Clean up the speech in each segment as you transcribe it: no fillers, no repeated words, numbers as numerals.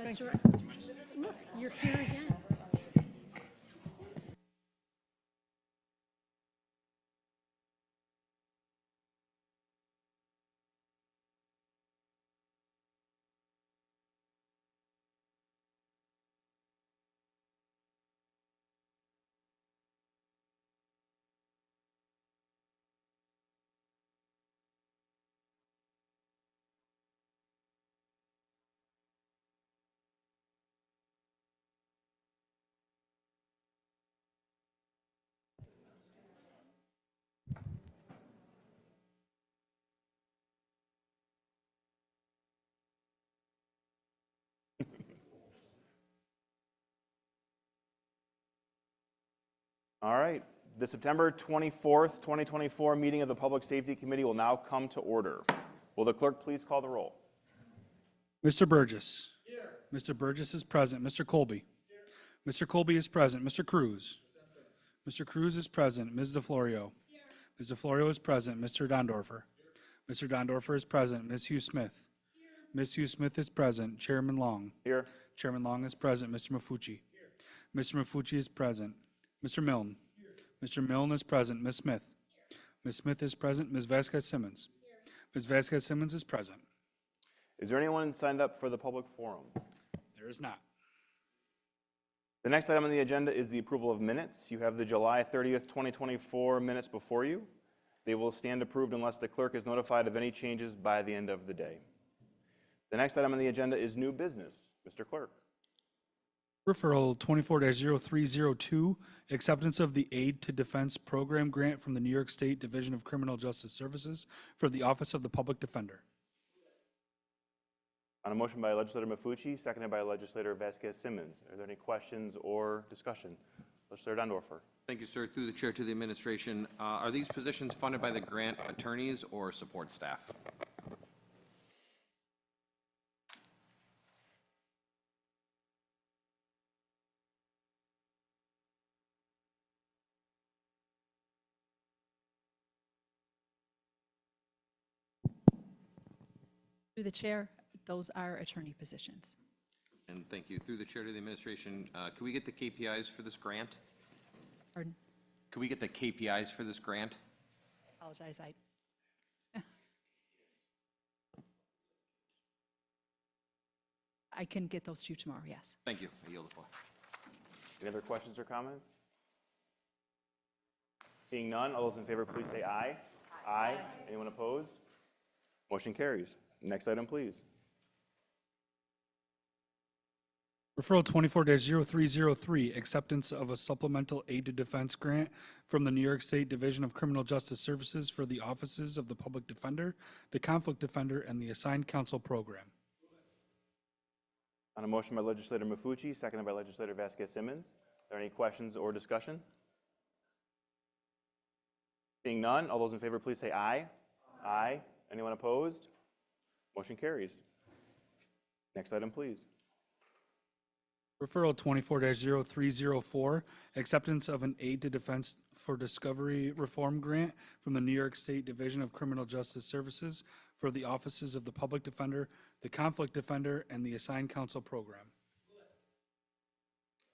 That's right. Look, you're here again. All right. The September 24th, 2024 meeting of the Public Safety Committee will now come to order. Will the clerk please call the roll? Mr. Burgess. Here. Mr. Burgess is present. Mr. Colby. Here. Mr. Colby is present. Mr. Cruz. Mr. Cruz is present. Ms. DeFlorio. Here. Ms. DeFlorio is present. Mr. Dondorfer. Here. Mr. Dondorfer is present. Ms. Hugh Smith. Here. Ms. Hugh Smith is present. Chairman Long. Here. Chairman Long is present. Mr. Mafucci. Here. Mr. Mafucci is present. Mr. Milne. Here. Mr. Milne is present. Ms. Smith. Here. Ms. Smith is present. Ms. Vasquez Simmons. Here. Ms. Vasquez Simmons is present. Is there anyone signed up for the public forum? There is not. The next item on the agenda is the approval of minutes. You have the July 30th, 2024 minutes before you. They will stand approved unless the clerk is notified of any changes by the end of the day. The next item on the agenda is new business. Mr. Clerk. Referral 24-0302, acceptance of the Aid to Defense Program grant from the New York State Division of Criminal Justice Services for the Office of the Public Defender. On a motion by Legislator Mafucci, seconded by Legislator Vasquez Simmons. Are there any questions or discussion? Legislator Dondorfer. Thank you, sir. Through the chair to the administration, are these positions funded by the grant attorneys or support staff? Through the chair, those are attorney positions. And thank you. Through the chair to the administration, can we get the KPIs for this grant? Pardon? Can we get the KPIs for this grant? Apologize, I can get those to you tomorrow, yes. Thank you. I yield the floor. Any other questions or comments? Seeing none, all those in favor, please say aye. Aye. Anyone opposed? Motion carries. Next item, please. Referral 24-0303, acceptance of a supplemental Aid to Defense grant from the New York State Division of Criminal Justice Services for the Offices of the Public Defender, the Conflict Defender, and the Assigned Counsel Program. On a motion by Legislator Mafucci, seconded by Legislator Vasquez Simmons. Are there any questions or discussion? Seeing none, all those in favor, please say aye. Aye. Anyone opposed? Motion carries. Next item, please. Referral 24-0304, acceptance of an Aid to Defense for Discovery Reform grant from the New York State Division of Criminal Justice Services for the Offices of the Public Defender, the Conflict Defender, and the Assigned Counsel Program.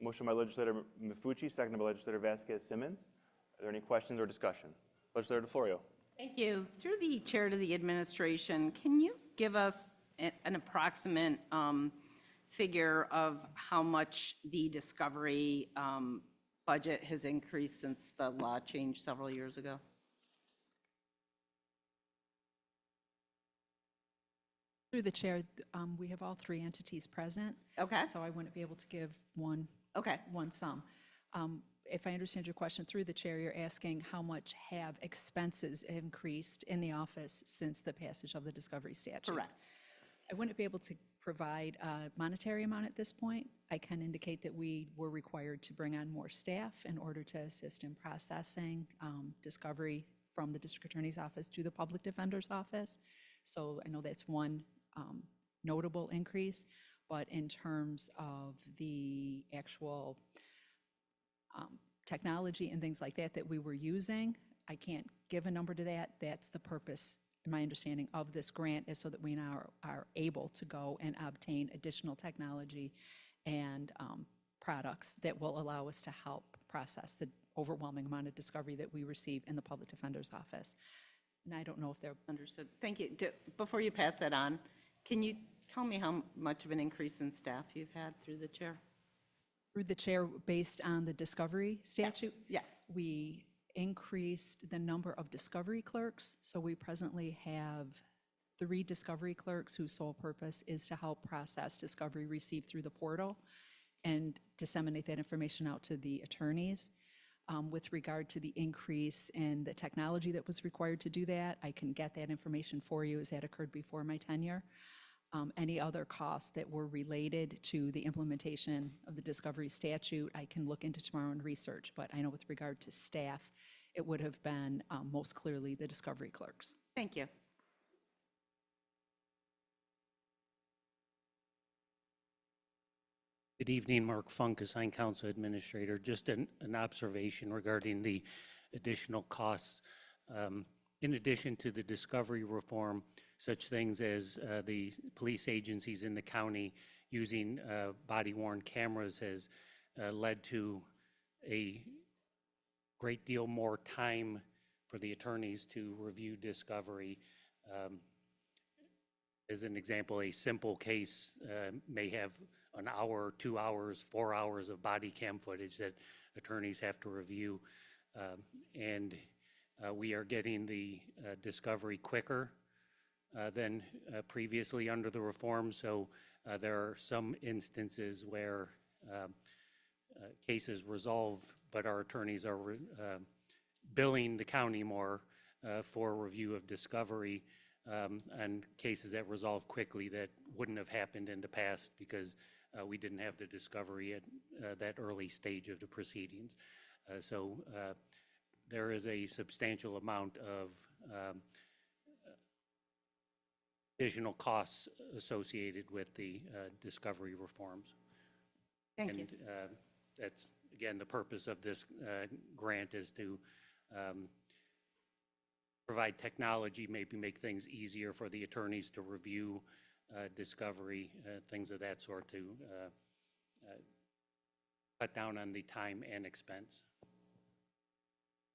Motion by Legislator Mafucci, seconded by Legislator Vasquez Simmons. Are there any questions or discussion? Legislator DeFlorio. Thank you. Through the chair to the administration, can you give us an approximate figure of how much the discovery budget has increased since the law changed several years ago? Through the chair, we have all three entities present. Okay. So I wouldn't be able to give one sum. If I understand your question, through the chair, you're asking how much have expenses increased in the office since the passage of the discovery statute? Correct. I wouldn't be able to provide a monetary amount at this point. I can indicate that we were required to bring on more staff in order to assist in processing discovery from the district attorney's office to the public defender's office. So I know that's one notable increase, but in terms of the actual technology and things like that that we were using, I can't give a number to that. That's the purpose my understanding of this grant is so that we now are able to go and obtain additional technology and products that will allow us to help process the overwhelming amount of discovery that we receive in the Public Defender's Office. And I don't know if they're, Understood. Thank you. Before you pass that on, can you tell me how much of an increase in staff you've had through the chair? through the chair, based on the discovery statute. Yes. We increased the number of discovery clerks, so we presently have 3 discovery clerks whose sole purpose is to help process discovery received through the portal and disseminate that information out to the attorneys. With regard to the increase in the technology that was required to do that, I can get that information for you, as that occurred before my tenure. Any other costs that were related to the implementation of the discovery statute, I can look into tomorrow and research, but I know with regard to staff, it would have been most clearly the discovery clerks. Thank you. Good evening, Mark Funk, Assigned Council Administrator. Just an observation regarding the additional costs. In addition to the discovery reform, such things as the police agencies in the county using body-worn cameras has led to a great deal more time for the attorneys to review discovery. As an example, a simple case may have an hour, 2 hours, 4 hours of body cam footage that attorneys have to review. We are getting the discovery quicker than previously under the reform. So there are some instances where cases resolve, but our attorneys are billing the county more for review of discovery and cases that resolve quickly that wouldn't have happened in the past because we didn't have the discovery at that early stage of the proceedings. So there is a substantial amount of additional costs associated with the discovery reforms. Thank you. And that's, again, the purpose of this grant is to provide technology, maybe make things easier for the attorneys to review discovery, things of that sort, to cut down on the time and expense.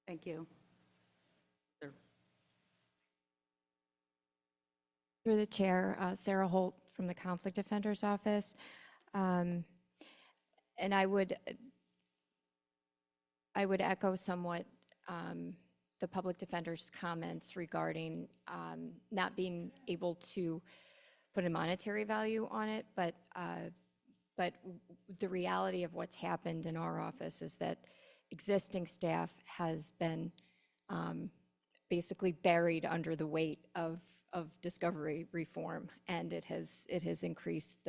Thank you. Through the chair, Sarah Holt from the Conflict Defender's Office. And I would echo somewhat the public defender's comments regarding not being able to put a monetary value on it, but the reality of what's happened in our office is that existing staff has been basically buried under the weight of discovery reform, and it has increased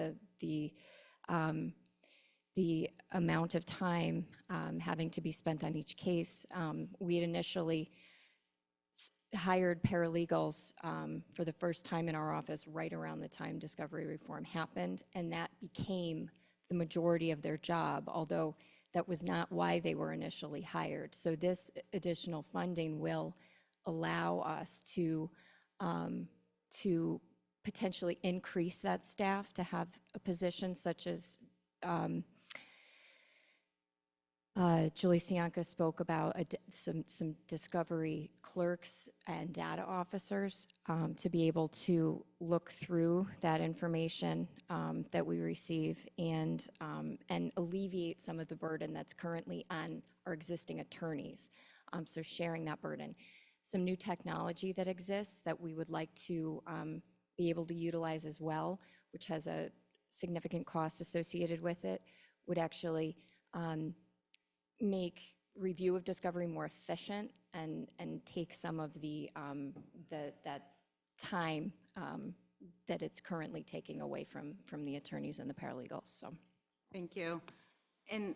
the amount of time having to be spent on each case. We had initially hired paralegals for the first time in our office right around the time discovery reform happened, and that became the majority of their job, although that was not why they were initially hired. So this additional funding will allow us to potentially increase that staff, to have a position such as Julie Sianka spoke about some discovery clerks and data officers to be able to look through that information that we receive and alleviate some of the burden that's currently on our existing attorneys. So sharing that burden. Some new technology that exists that we would like to be able to utilize as well, which has a significant cost associated with it, would actually make review of discovery more efficient and take some of that time that it's currently taking away from the attorneys and the paralegals. So, Thank you. And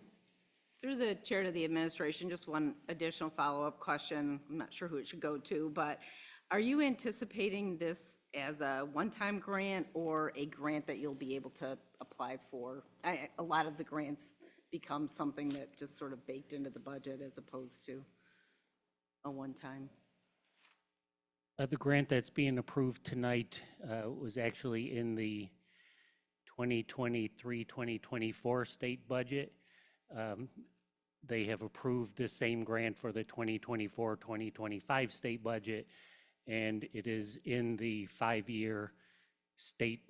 through the chair to the administration, just one additional follow-up question. I'm not sure who it should go to, but are you anticipating this as a one-time grant or a grant that you'll be able to apply for? A lot of the grants become something that just sort of baked into the budget as opposed to a one-time. The grant that's being approved tonight was actually in the 2023-2024 state budget. They have approved the same grant for the 2024-2025 state budget, and it is in the 5-year state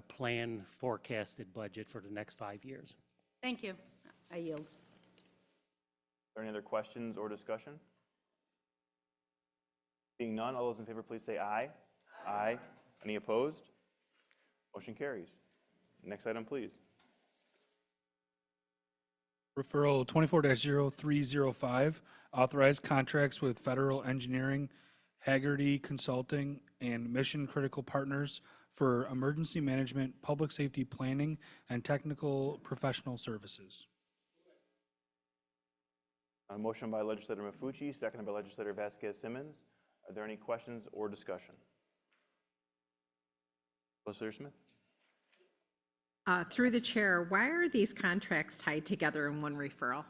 plan forecasted budget for the next 5 years. Thank you. I yield. Are there any other questions or discussion? Seeing none, all those in favor, please say aye. Aye. Any opposed? Motion carries. Next item, please. Referral 24-0305, authorized contracts with Federal Engineering, Haggerty Consulting, and Mission Critical Partners for emergency management, public safety planning, and technical professional services. A motion by legislator Mafucci, seconded by legislator Vasquez Simmons. Are there any questions or discussion? Legislator Smith. Through the chair, why are these contracts tied together in one referral?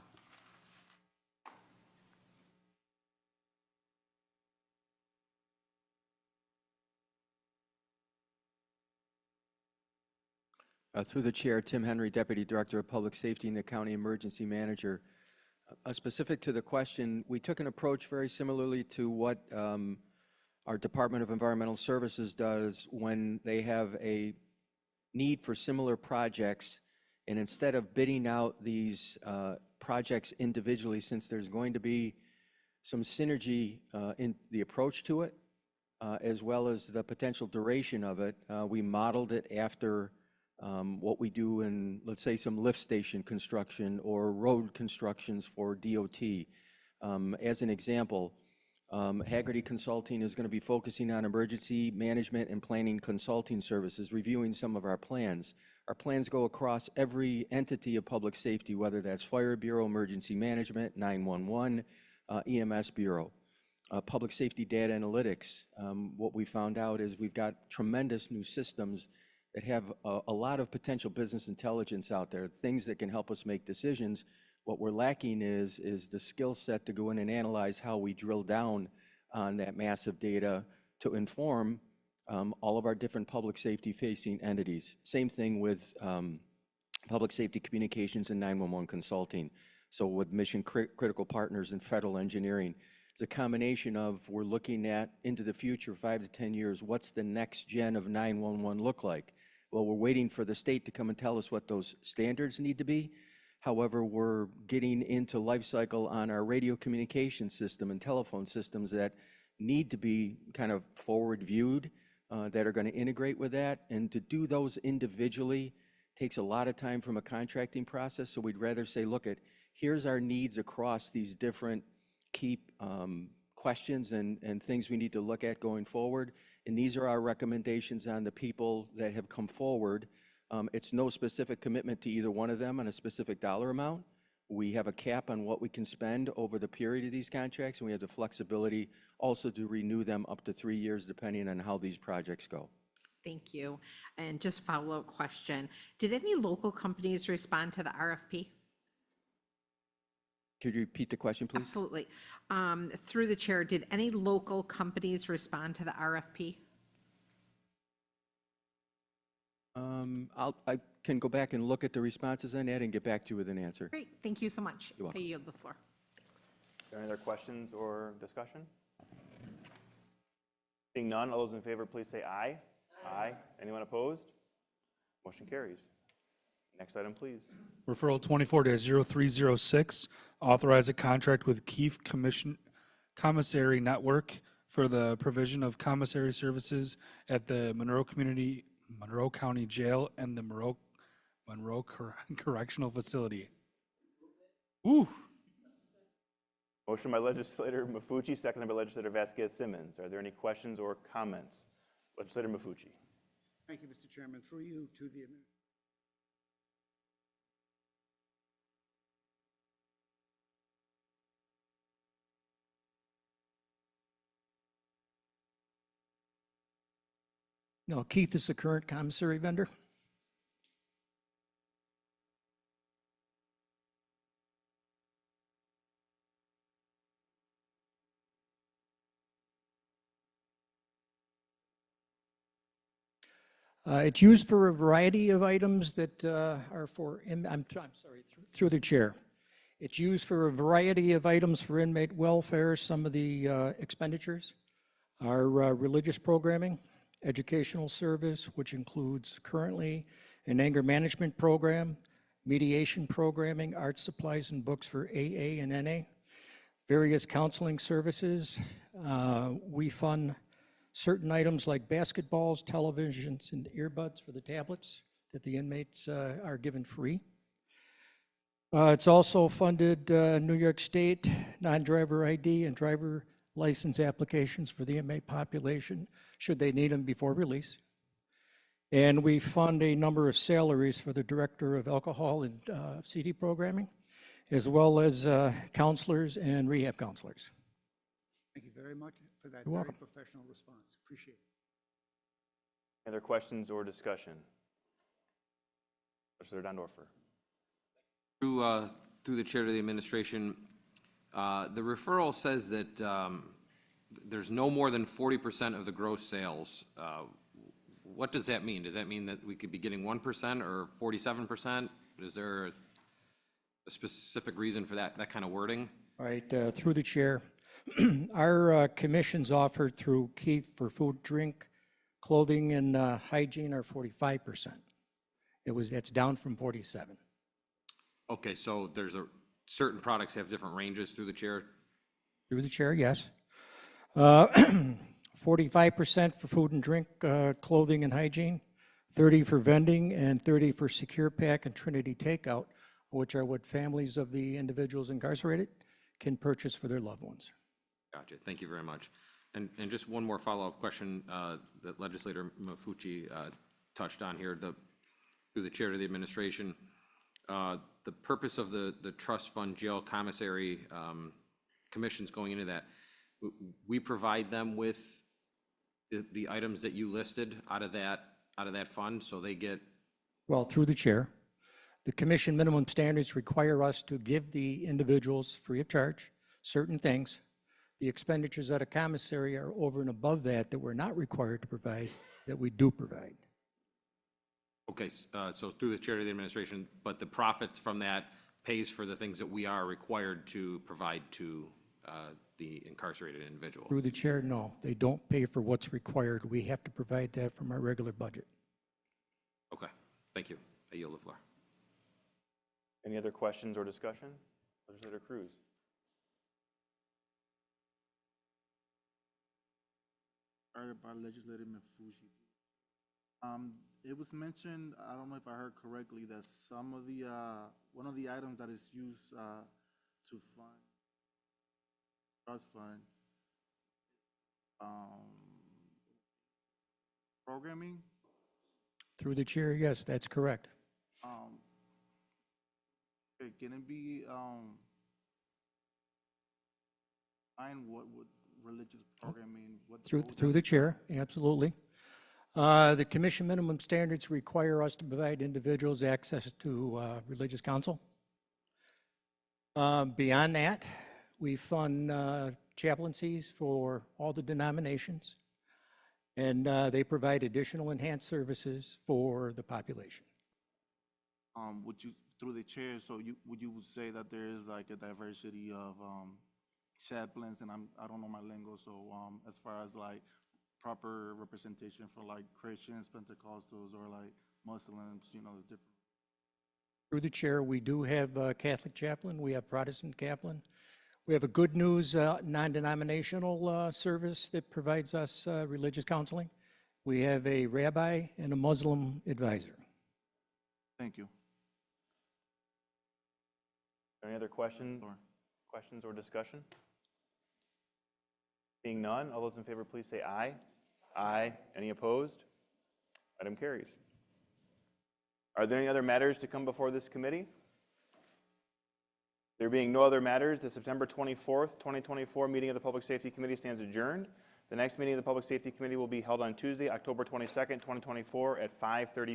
Through the chair, Tim Henry, Deputy Director of Public Safety and the County Emergency Manager. Specific to the question, we took an approach very similarly to what our Department of Environmental Services does when they have a need for similar projects, and instead of bidding out these projects individually, since there's going to be some synergy in the approach to it, as well as the potential duration of it, we modeled it after what we do in, let's say, some lift station construction or road constructions for DOT. As an example, Haggerty Consulting is going to be focusing on emergency management and planning consulting services, reviewing some of our plans. Our plans go across every entity of public safety, whether that's Fire Bureau, Emergency Management, 911, EMS Bureau. Public safety data analytics, what we found out is we've got tremendous new systems that have a lot of potential business intelligence out there, things that can help us make decisions. What we're lacking is the skill set to go in and analyze how we drill down on that massive data to inform all of our different public safety facing entities. Same thing with public safety communications and 911 consulting. So with Mission Critical Partners and Federal Engineering, it's a combination of we're looking at into the future, 5 to 10 years, what's the next gen of 911 look like? Well, we're waiting for the state to come and tell us what those standards need to be. However, we're getting into life cycle on our radio communication system and telephone systems that need to be kind of forward viewed, that are going to integrate with that. And to do those individually takes a lot of time from a contracting process. So we'd rather say, look, here's our needs across these different key questions and things we need to look at going forward. And these are our recommendations on the people that have come forward. It's no specific commitment to either one of them on a specific dollar amount. We have a cap on what we can spend over the period of these contracts, and we have the flexibility also to renew them up to 3 years depending on how these projects go. Thank you. And just follow-up question. Did any local companies respond to the RFP? Could you repeat the question, please? Absolutely. Through the chair, did any local companies respond to the RFP? I can go back and look at the responses on that and get back to you with an answer. Great, thank you so much. You're welcome. I yield the floor. Are there any other questions or discussion? Seeing none, all those in favor, please say aye. Aye. Anyone opposed? Motion carries. Next item, please. Referral 24-0306, authorize a contract with Keefe Commissary Network for the provision of commissary services at the Monroe County Jail and the Monroe Correctional Facility. Ooh. Motion by legislator Mafucci, seconded by legislator Vasquez Simmons. Are there any questions or comments? Legislator Mafucci. Thank you, Mr. Chairman. Through you to the administration. No, Keith is the current commissary vendor. It's used for a variety of items that are for, I'm sorry, through the chair. It's used for a variety of items for inmate welfare. Some of the expenditures are religious programming, educational service, which includes currently an anger management program, mediation programming, art supplies and books for AA and NA, various counseling services. We fund certain items like basketballs, televisions, and earbuds for the tablets that the inmates are given free. It's also funded New York State non-driver ID and driver license applications for the inmate population, should they need them before release. And we fund a number of salaries for the Director of Alcohol and CD programming, as well as counselors and rehab counselors. Thank you very much for that You're very welcome. professional response. Appreciate it. Any other questions or discussion? Councilor Dondorfer. Through the chair to the administration, the referral says that there's no more than 40% of the gross sales. What does that mean? Does that mean that we could be getting 1% or 47%? Is there a specific reason for that kind of wording? All right, through the chair, our commissions offered through Keith for food, drink, clothing, and hygiene are 45%. That's down from 47. Okay, so there's certain products have different ranges through the chair? Through the chair, yes. 45% for food and drink, clothing and hygiene, 30 for vending, and 30 for Secure Pack and Trinity Takeout, which are what families of the individuals incarcerated can purchase for their loved ones. Gotcha, thank you very much. And just one more follow-up question that Legislator Mafucci touched on here, through the chair to the administration. The purpose of the trust fund jail commissary commissions going into that, we provide them with the items that you listed out of that fund, so they get. Well, through the chair, the commission minimum standards require us to give the individuals free of charge certain things. The expenditures at a commissary are over and above that we're not required to provide, that we do provide. Okay, so through the chair to the administration, but the profits from that pays for the things that we are required to provide to the incarcerated individual. Through the chair, no, they don't pay for what's required. We have to provide that from our regular budget. Okay, thank you. I yield the floor. Any other questions or discussion? Legislator Cruz. Started by Legislator Mafucci. It was mentioned, I don't know if I heard correctly, that some of the, one of the items that is used to fund, trust fund, programming. Through the chair, yes, that's correct. Can it be, what would religious programming, what? Through the chair, absolutely. The commission minimum standards require us to provide individuals access to religious counsel. Beyond that, we fund chaplaincies for all the denominations, and they provide additional enhanced services for the population. Would you, through the chair, so would you say that there is like a diversity of chaplains, and I don't know my lingo, so as far as like proper representation for like Christians, Pentecostals, or like Muslims, the different. Through the chair, we do have a Catholic chaplain, we have Protestant chaplain. We have a Good News non-denominational service that provides us religious counseling. We have a rabbi and a Muslim advisor. Thank you. Any other questions or discussion? Seeing none, all those in favor, please say aye. Aye. Any opposed? Item carries. Are there any other matters to come before this committee? There being no other matters, the September 24th, 2024 meeting of the Public Safety Committee stands adjourned. The next meeting of the Public Safety Committee will be held on Tuesday, October 22nd, 2024 at 5:30